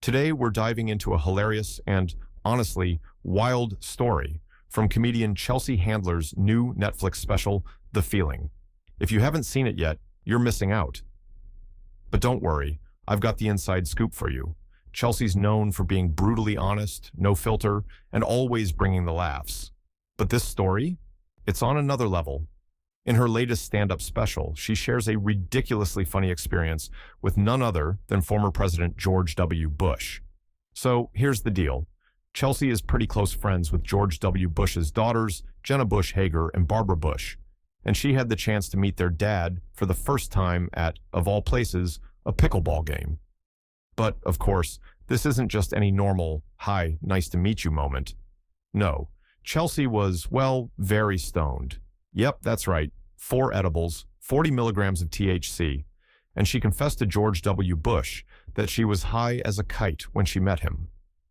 Today, we're diving into a hilarious and, honestly, wild story from comedian Chelsea Handler's new Netflix special, The Feeling. If you haven't seen it yet, you're missing out. But don't worry, I've got the inside scoop for you. Chelsea's known for being brutally honest, no filter, and always bringing the laughs. But this story? It's on another level. In her latest stand-up special, she shares a ridiculously funny experience with none other than former President George W. Bush. So here's the deal. Chelsea is pretty close friends with George W. Bush's daughters, Jenna Bush Hager and Barbara Bush, and she had the chance to meet their dad for the first time at, of all places, a pickleball game. But, of course, this isn't just any normal, hi, nice to meet you moment. No, Chelsea was, well, very stoned. Yep, that's right. 4 edibles, 40 milligrams of THC, and she confessed to George W. Bush that she was high as a kite when she met him.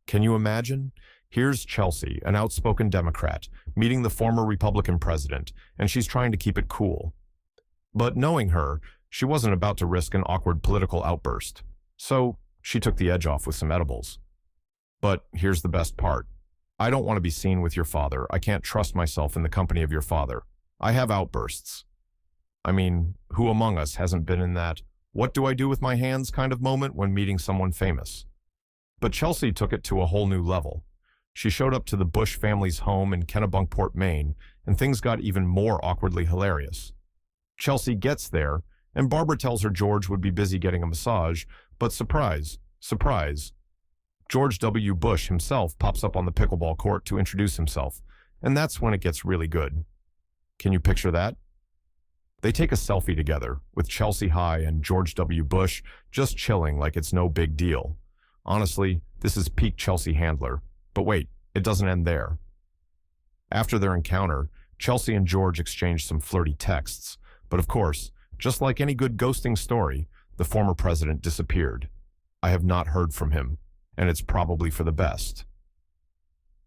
Can you imagine? Here's Chelsea, an outspoken Democrat, meeting the former Republican president, and she's trying to keep it cool. But knowing her, she wasn't about to risk an awkward political outburst. So she took the edge off with some edibles. But here's the best part. I don't want to be seen with your father. I can't trust myself in the company of your father. I have outbursts. I mean, who among us hasn't been in that, what do I do with my hands kind of moment when meeting someone famous? But Chelsea took it to a whole new level. She showed up to the Bush family's home in Kennebunkport, Maine, and things got even more awkwardly hilarious. Chelsea gets there, and Barbara tells her George would be busy getting a massage, but surprise, surprise, George W. Bush himself pops up on the pickleball court to introduce himself, and that's when it gets really good. Can you picture that? They take a selfie together, with Chelsea high and George W. Bush just chilling like it's no big deal. Honestly, this is peak Chelsea Handler. But wait, it doesn't end there. After their encounter, Chelsea and George exchange some flirty texts, but of course, just like any good ghosting story, the former president disappeared. I have not heard from him, and it's probably for the best.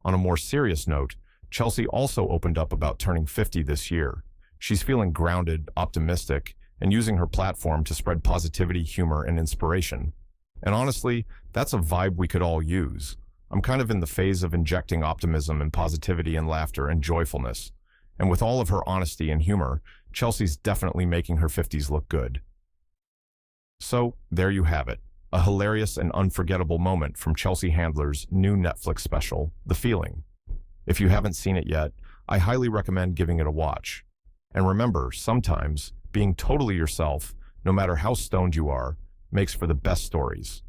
On a more serious note, Chelsea also opened up about turning 50 this year. She's feeling grounded, optimistic, and using her platform to spread positivity, humor, and inspiration. And honestly, that's a vibe we could all use. I'm kind of in the phase of injecting optimism and positivity and laughter and joyfulness. And with all of her honesty and humor, Chelsea's definitely making her 50s look good. So, there you have it. A hilarious and unforgettable moment from Chelsea Handler's new Netflix special, The Feeling. If you haven't seen it yet, I highly recommend giving it a watch. And remember, sometimes, being totally yourself, no matter how stoned you are, makes for the best stories.